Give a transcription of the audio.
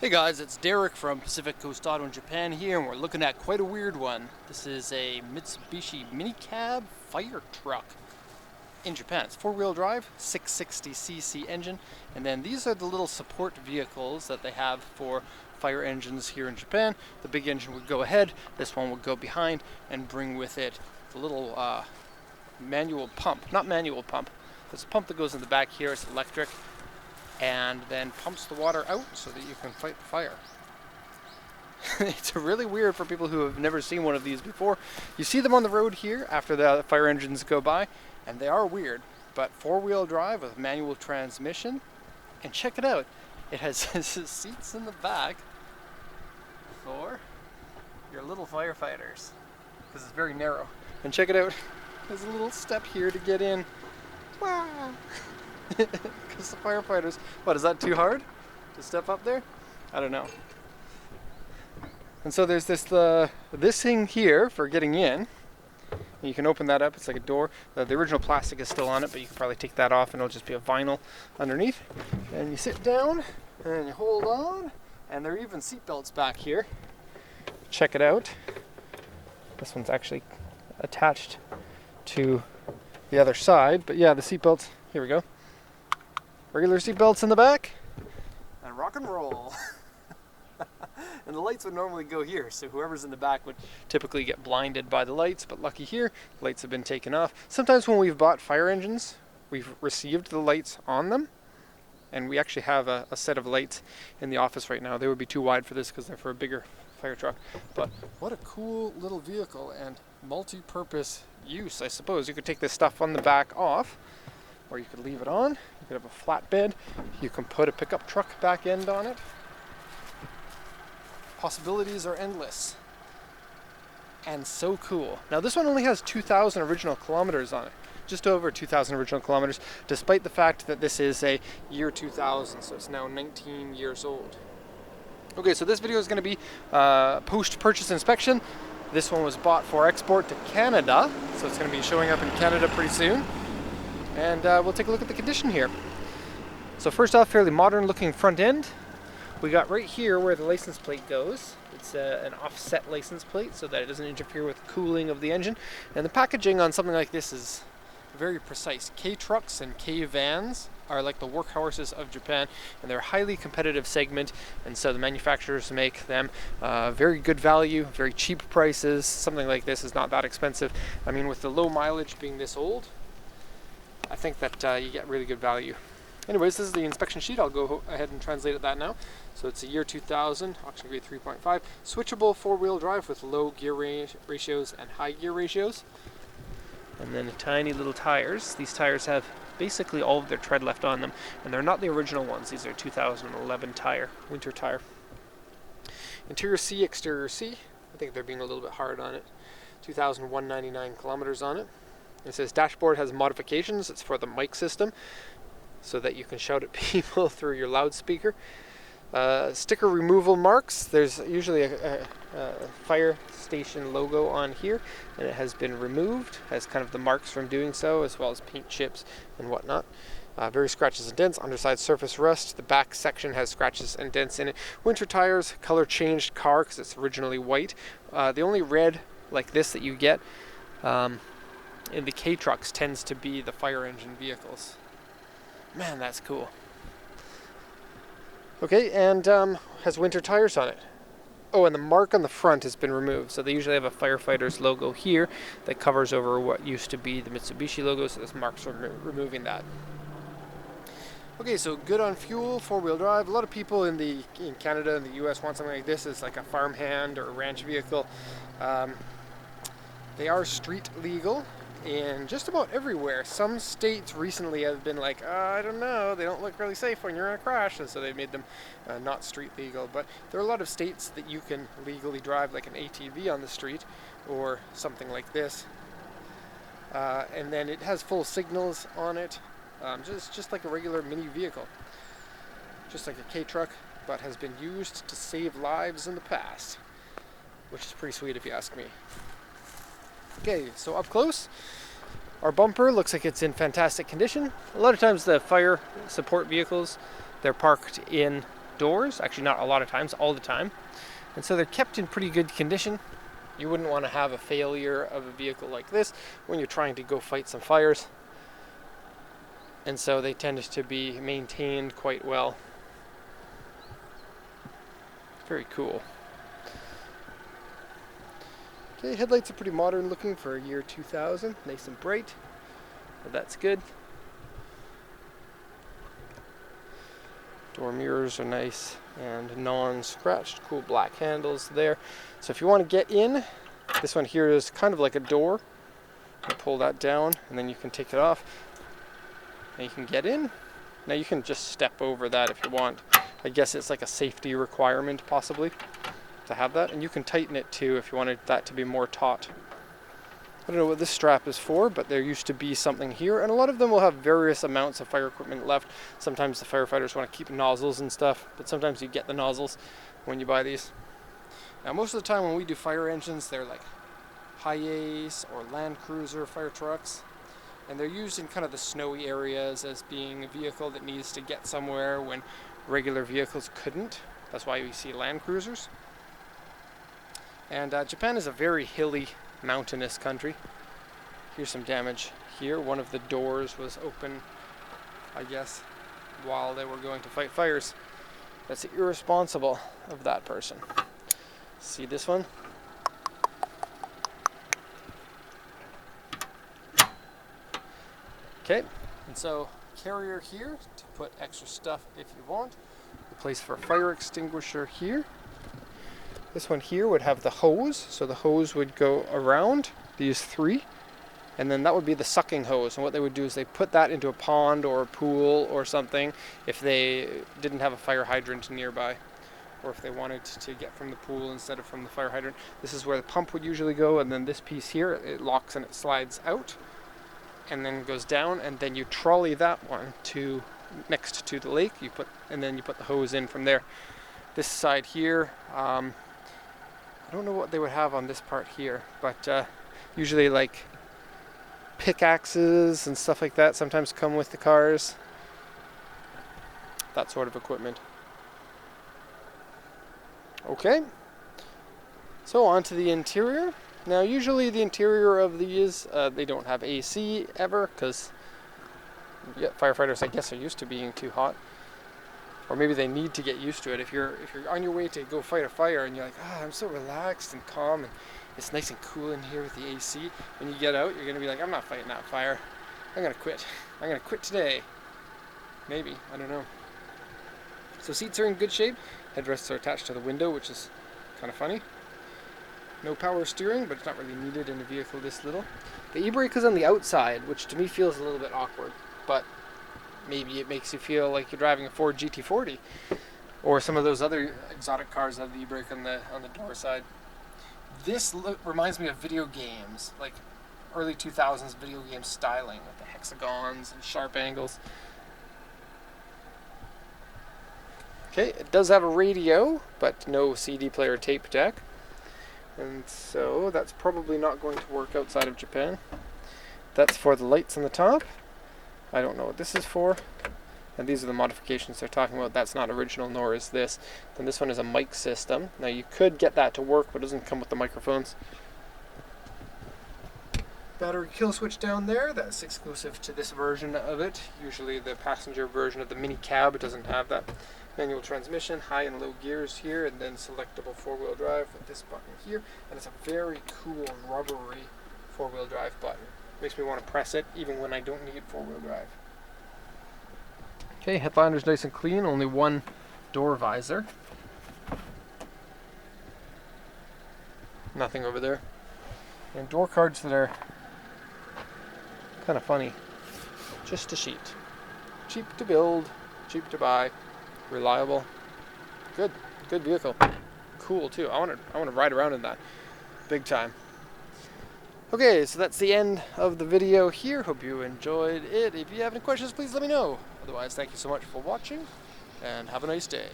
Hey guys, it's Derek from Pacific Coast Auto in Japan here, and we're looking at quite a weird one. This is a Mitsubishi Minicab fire truck in Japan. It's four-wheel drive, 660cc engine, and then these are the little support vehicles that they have for fire engines here in Japan. The big engine would go ahead, this one would go behind and bring with it the little manual pump. Not manual pump, there's a pump that goes in the back here, it's electric, and then pumps the water out so that you can fight the fire. It's really weird for people who have never seen one of these before. You see them on the road here after the fire engines go by, and they are weird, but four-wheel drive with manual transmission. And check it out, it has seats in the back for your little firefighters, because it's very narrow. And check it out, there's a little step here to get in. Wow. Because the firefighters, what, is that too hard to step up there? I don't know. And so there's this thing here for getting in. You can open that up, it's like a door. The original plastic is still on it, but you can probably take that off and it'll just be a vinyl underneath. And you sit down and you hold on, and there are even seat belts back here. Check it out. This one's actually attached to the other side, but yeah, the seat belts, here we go. Regular seat belts in the back, and rock and roll. And the lights would normally go here, so whoever's in the back would typically get blinded by the lights, but lucky here, the lights have been taken off. Sometimes when we've bought fire engines, we've received the lights on them, and we actually have a set of lights in the office right now. They would be too wide for this because they're for a bigger fire truck, but what a cool little vehicle and multi-purpose use, I suppose. You could take this stuff on the back off, or you could leave it on. You could have a flatbed. You can put a pickup truck back end on it. Possibilities are endless. And so cool. Now this one only has 2,000 original kilometers on it. Just over 2,000 original kilometers, despite the fact that this is a year 2000, so it's now 19 years old. Okay, so this video is going to be post-purchase inspection. This one was bought for export to Canada, so it's going to be showing up in Canada pretty soon. And we'll take a look at the condition here. So first off, fairly modern looking front end. We got right here where the license plate goes. It's an offset license plate so that it doesn't interfere with the cooling of the engine. And the packaging on something like this is very precise. K-trucks and K-vans are like the workhorses of Japan, and they're a highly competitive segment, and so the manufacturers make them very good value, very cheap prices. Something like this is not that expensive. I mean, with the low mileage being this old, I think that you get really good value. Anyways, this is the inspection sheet. I'll go ahead and translate that now. So it's a year 2000, auction grade 3.5, switchable four-wheel drive with low gear ratios and high gear ratios. And then tiny little tires. These tires have basically all of their tread left on them, and they're not the original ones. These are 2011 tire, winter tire. Interior C, exterior C. I think they're being a little bit hard on it. 2,199 kilometers on it. It says dashboard has modifications. It's for the mic system, so that you can shout at people through your loudspeaker. Sticker removal marks. There's usually a fire station logo on here, and it has been removed. Has kind of the marks from doing so, as well as paint chips and whatnot. Very scratches and dents. Underside surface rust. The back section has scratches and dents in it. Winter tires. Color changed car because it's originally white. The only red like this that you get in the K-trucks tends to be the fire engine vehicles. Man, that's cool. Okay, and has winter tires on it. Oh, and the mark on the front has been removed. So they usually have a firefighter's logo here that covers over what used to be the Mitsubishi logo, so this mark's removing that. Okay, so good on fuel, four-wheel drive. A lot of people in Canada and the US want something like this as like a farmhand or a ranch vehicle. They are street legal in just about everywhere. Some states recently have been like, I don't know, they don't look really safe when you're in a crash, and so they made them not street legal. But there are a lot of states that you can legally drive like an ATV on the street or something like this. And then it has full signals on it, just like a regular mini vehicle. Just like a K-truck, but has been used to save lives in the past, which is pretty sweet if you ask me. Okay, so up close, our bumper looks like it's in fantastic condition. A lot of times the fire support vehicles, they're parked in doors. Actually, not a lot of times, all the time. And so they're kept in pretty good condition. You wouldn't want to have a failure of a vehicle like this when you're trying to go fight some fires. And so they tend to be maintained quite well. Very cool. Okay, headlights are pretty modern looking for a year 2000. Nice and bright. But that's good. Door mirrors are nice and non-scratched. Cool black handles there. So if you want to get in, this one here is kind of like a door. You pull that down and then you can take it off. And you can get in. Now you can just step over that if you want. I guess it's like a safety requirement possibly to have that. And you can tighten it too if you wanted that to be more taut. I don't know what this strap is for, but there used to be something here, and a lot of them will have various amounts of fire equipment left. Sometimes the firefighters want to keep nozzles and stuff, but sometimes you get the nozzles when you buy these. Now most of the time when we do fire engines, they're like Hi-Ace or Land Cruiser fire trucks, and they're used in kind of the snowy areas as being a vehicle that needs to get somewhere when regular vehicles couldn't. That's why we see Land Cruisers. And Japan is a very hilly, mountainous country. Here's some damage here. One of the doors was open, I guess, while they were going to fight fires. That's irresponsible of that person. See this one? Okay, and so carrier here to put extra stuff if you want. The place for a fire extinguisher here. This one here would have the hose, so the hose would go around these three, and then that would be the sucking hose. And what they would do is they put that into a pond or a pool or something if they didn't have a fire hydrant nearby, or if they wanted to get from the pool instead of from the fire hydrant. This is where the pump would usually go, and then this piece here, it locks and it slides out and then goes down, and then you trolley that one to next to the lake, and then you put the hose in from there. This side here, I don't know what they would have on this part here, but usually like pickaxes and stuff like that sometimes come with the cars. That sort of equipment. Okay, so on to the interior. Now usually the interior of these, they don't have AC ever, because firefighters I guess are used to being too hot. Or maybe they need to get used to it. If you're on your way to go fight a fire and you're like, I'm so relaxed and calm and it's nice and cool in here with the AC. When you get out, you're gonna be like, I'm not fighting that fire. I'm gonna quit. I'm gonna quit today. Maybe, I don't know. So seats are in good shape. Headrests are attached to the window, which is kind of funny. No power steering, but it's not really needed in a vehicle this little. The e-brake is on the outside, which to me feels a little bit awkward, but maybe it makes you feel like you're driving a Ford GT40 or some of those other exotic cars that have the e-brake on the door side. This reminds me of video games, like early 2000s video game styling with the hexagons and sharp angles. Okay, it does have a radio, but no CD player tape deck. And so that's probably not going to work outside of Japan. That's for the lights on the top. I don't know what this is for. And these are the modifications they're talking about. That's not original, nor is this. Then this one is a mic system. Now you could get that to work, but it doesn't come with the microphones. Battery kill switch down there. That's exclusive to this version of it. Usually the passenger version of the Minicab doesn't have that. Manual transmission, high and low gears here, and then selectable four-wheel drive with this button here. And it's a very cool rubbery four-wheel drive button. Makes me want to press it even when I don't need four-wheel drive. Okay, headliner's nice and clean, only one door visor. Nothing over there. And door cards that are kind of funny. Just a sheet. Cheap to build, cheap to buy, reliable. Good vehicle. Cool too. I want to ride around in that big time. Okay, so that's the end of the video here. Hope you enjoyed it. If you have any questions, please let me know. Otherwise, thank you so much for watching, and have a nice day.